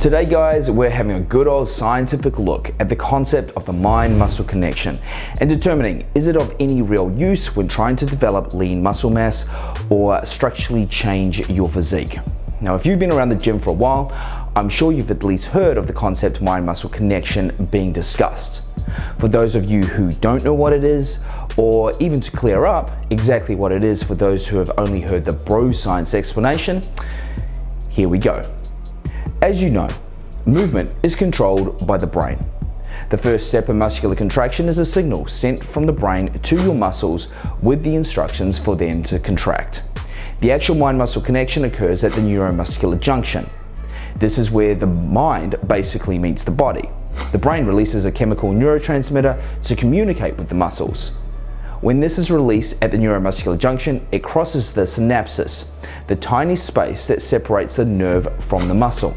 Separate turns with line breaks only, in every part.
Today guys, we're having a good old scientific look at the concept of the mind-muscle connection and determining, is it of any real use when trying to develop lean muscle mass or structurally change your physique? Now, if you've been around the gym for a while, I'm sure you've at least heard of the concept mind-muscle connection being discussed. For those of you who don't know what it is, or even to clear up exactly what it is for those who have only heard the bro science explanation, here we go. As you know, movement is controlled by the brain. The first step in muscular contraction is a signal sent from the brain to your muscles with the instructions for them to contract. The actual mind-muscle connection occurs at the neuromuscular junction. This is where the mind basically meets the body. The brain releases a chemical neurotransmitter to communicate with the muscles. When this is released at the neuromuscular junction, it crosses the synapses, the tiny space that separates the nerve from the muscle,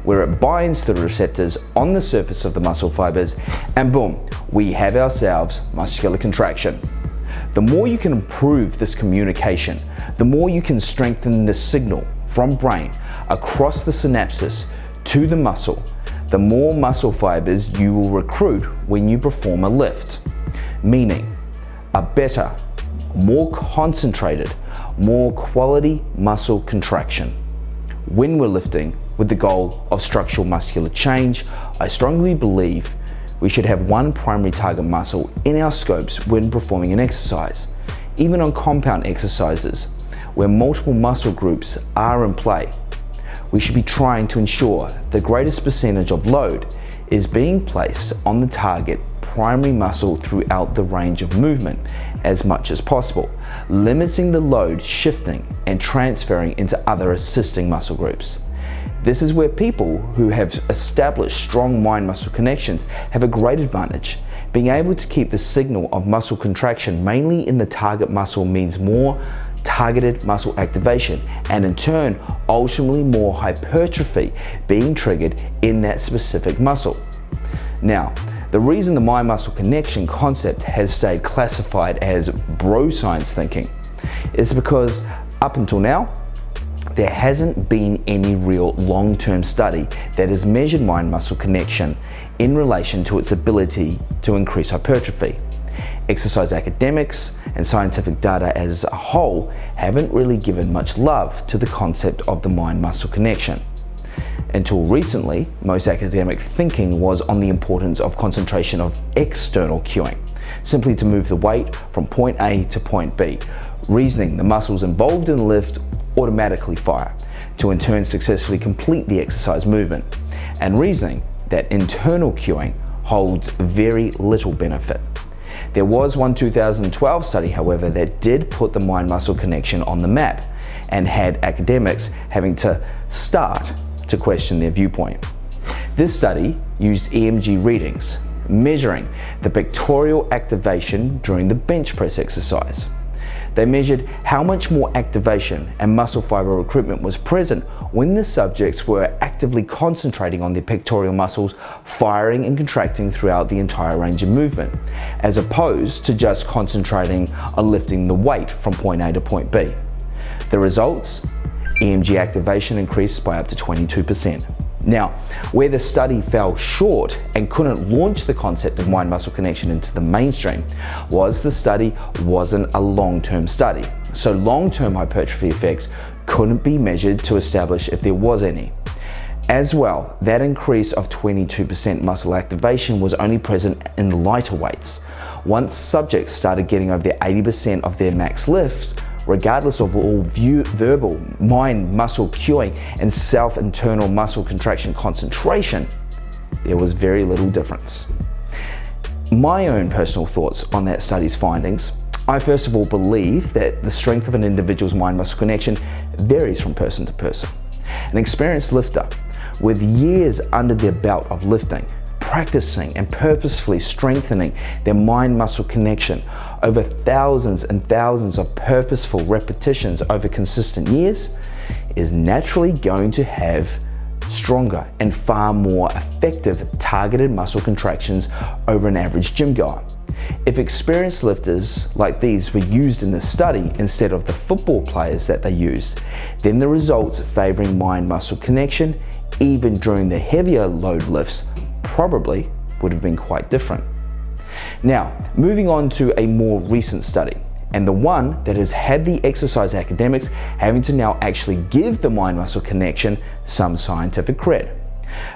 where it binds to the receptors on the surface of the muscle fibers, and boom, we have ourselves muscular contraction. The more you can improve this communication, the more you can strengthen the signal from brain across the synapses to the muscle, the more muscle fibers you will recruit when you perform a lift, meaning a better, more concentrated, more quality muscle contraction. When we're lifting with the goal of structural muscular change, I strongly believe we should have one primary target muscle in our scopes when performing an exercise. Even on compound exercises, where multiple muscle groups are in play, we should be trying to ensure the greatest percentage of load is being placed on the target primary muscle throughout the range of movement as much as possible, limiting the load shifting and transferring into other assisting muscle groups. This is where people who have established strong mind-muscle connections have a great advantage. Being able to keep the signal of muscle contraction mainly in the target muscle means more targeted muscle activation, and in turn, ultimately more hypertrophy being triggered in that specific muscle. Now, the reason the mind-muscle connection concept has stayed classified as bro science thinking is because up until now, there hasn't been any real long-term study that has measured mind-muscle connection in relation to its ability to increase hypertrophy. Exercise academics and scientific data as a whole haven't really given much love to the concept of the mind-muscle connection. Until recently, most academic thinking was on the importance of concentration of external cueing, simply to move the weight from point A to point B, reasoning the muscles involved in the lift automatically fire, to in turn successfully complete the exercise movement, and reasoning that internal cueing holds very little benefit. There was one 2012 study, however, that did put the mind-muscle connection on the map and had academics having to start to question their viewpoint. This study used EMG readings, measuring the pectoral activation during the bench press exercise. They measured how much more activation and muscle fiber recruitment was present when the subjects were actively concentrating on their pectoral muscles firing and contracting throughout the entire range of movement, as opposed to just concentrating on lifting the weight from point A to point B. The results? EMG activation increased by up to 22%. Now, where the study fell short and couldn't launch the concept of mind-muscle connection into the mainstream was the study wasn't a long-term study. So long-term hypertrophy effects couldn't be measured to establish if there was any. As well, that increase of 22% muscle activation was only present in lighter weights. Once subjects started getting over their 80% of their max lifts, regardless of all verbal mind-muscle cueing and self-internal muscle contraction concentration, there was very little difference. My own personal thoughts on that study's findings: I first of all believe that the strength of an individual's mind-muscle connection varies from person to person. An experienced lifter with years under their belt of lifting, practicing and purposefully strengthening their mind-muscle connection over thousands and thousands of purposeful repetitions over consistent years is naturally going to have stronger and far more effective targeted muscle contractions over an average gym goer. If experienced lifters like these were used in the study instead of the football players that they used, then the results favoring mind-muscle connection even during the heavier load lifts, probably would have been quite different. Now, moving on to a more recent study, and the one that has had the exercise academics having to now actually give the mind-muscle connection some scientific cred.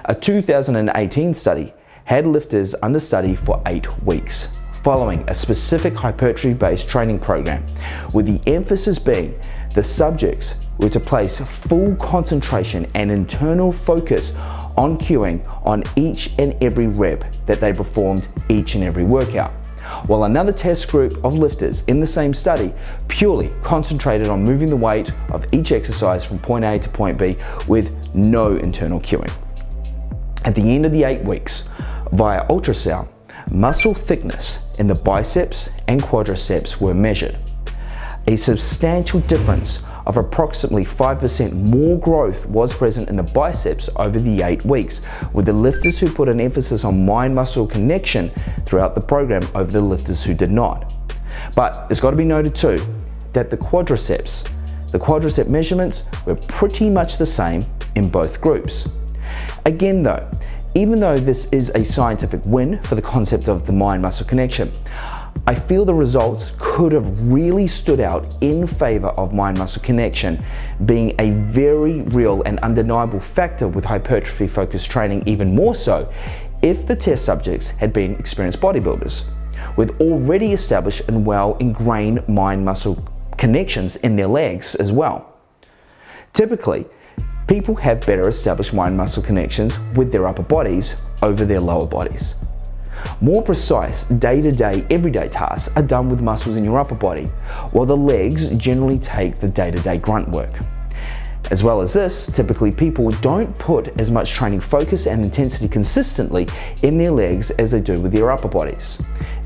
A 2018 study had lifters under study for 8 weeks, following a specific hypertrophy-based training program, with the emphasis being the subjects were to place full concentration and internal focus on cueing on each and every rep that they performed each and every workout, while another test group of lifters in the same study purely concentrated on moving the weight of each exercise from point A to point B with no internal cueing. At the end of the 8 weeks, via ultrasound, muscle thickness in the biceps and quadriceps were measured. A substantial difference of approximately 5% more growth was present in the biceps over the 8 weeks, with the lifters who put an emphasis on mind-muscle connection throughout the program over the lifters who did not. But it's got to be noted too that the quadricep measurements were pretty much the same in both groups. Again though, even though this is a scientific win for the concept of the mind-muscle connection, I feel the results could have really stood out in favor of mind-muscle connection being a very real and undeniable factor with hypertrophy-focused training, even more so if the test subjects had been experienced bodybuilders with already established and well ingrained mind-muscle connections in their legs as well. Typically, people have better established mind-muscle connections with their upper bodies over their lower bodies. More precise, day-to-day, everyday tasks are done with muscles in your upper body, while the legs generally take the day-to-day grunt work. As well as this, typically people don't put as much training focus and intensity consistently in their legs as they do with their upper bodies.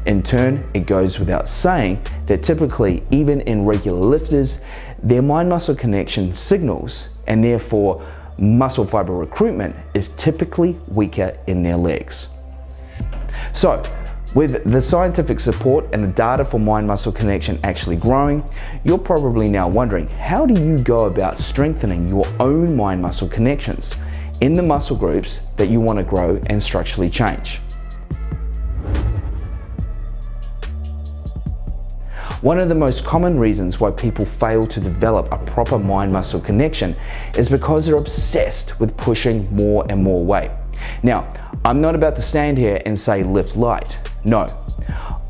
In turn, it goes without saying that typically, even in regular lifters, their mind-muscle connection signals and therefore muscle fiber recruitment is typically weaker in their legs. So, with the scientific support and the data for mind-muscle connection actually growing, you're probably now wondering, how do you go about strengthening your own mind-muscle connections in the muscle groups that you want to grow and structurally change? One of the most common reasons why people fail to develop a proper mind-muscle connection is because they're obsessed with pushing more and more weight. Now, I'm not about to stand here and say lift light. No,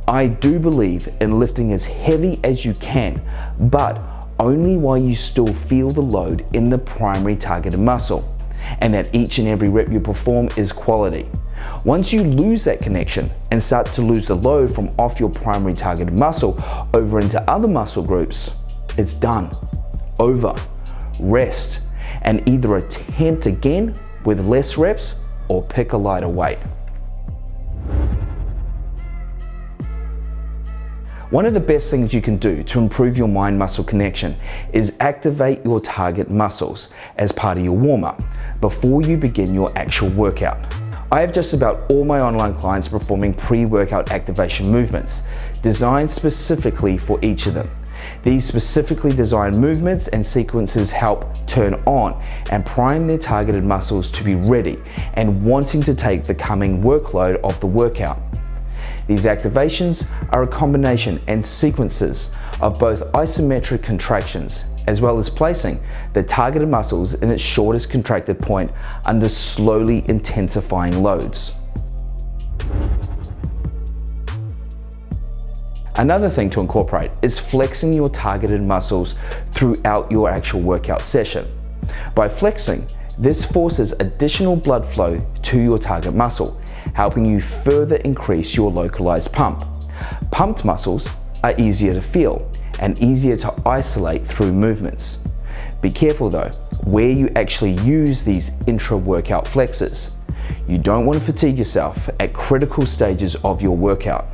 I do believe in lifting as heavy as you can, but only while you still feel the load in the primary targeted muscle, and that each and every rep you perform is quality. Once you lose that connection and start to lose the load from off your primary targeted muscle over into other muscle groups, it's done, over, rest, and either attempt again with less reps or pick a lighter weight. One of the best things you can do to improve your mind-muscle connection is activate your target muscles as part of your warm-up before you begin your actual workout. I have just about all my online clients performing pre-workout activation movements designed specifically for each of them. These specifically designed movements and sequences help turn on and prime their targeted muscles to be ready and wanting to take the coming workload of the workout. These activations are a combination and sequences of both isometric contractions as well as placing the targeted muscles in its shortest contracted point under slowly intensifying loads. Another thing to incorporate is flexing your targeted muscles throughout your actual workout session. By flexing, this forces additional blood flow to your target muscle, helping you further increase your localized pump. Pumped muscles are easier to feel and easier to isolate through movements. Be careful though, where you actually use these intra-workout flexes. You don't want to fatigue yourself at critical stages of your workout.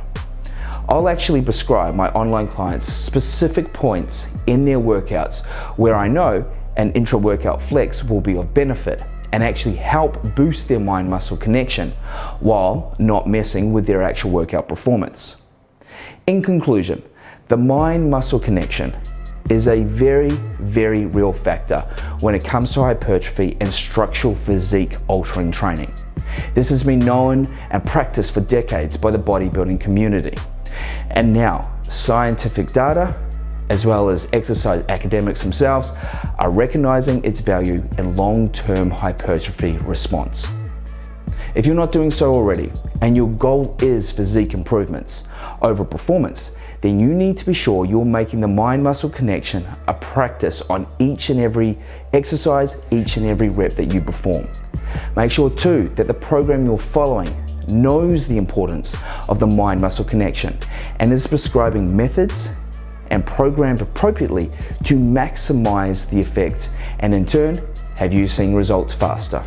I'll actually prescribe my online clients specific points in their workouts where I know an intra-workout flex will be of benefit and actually help boost their mind-muscle connection while not messing with their actual workout performance. In conclusion, the mind-muscle connection is a very, very real factor when it comes to hypertrophy and structural physique altering training. This has been known and practiced for decades by the bodybuilding community. And now, scientific data, as well as exercise academics themselves, are recognizing its value in long-term hypertrophy response. If you're not doing so already, and your goal is physique improvements over performance, then you need to be sure you're making the mind-muscle connection a practice on each and every exercise, each and every rep that you perform. Make sure too that the program you're following knows the importance of the mind-muscle connection and is prescribing methods and programmed appropriately to maximize the effects, and in turn, have you seen results faster.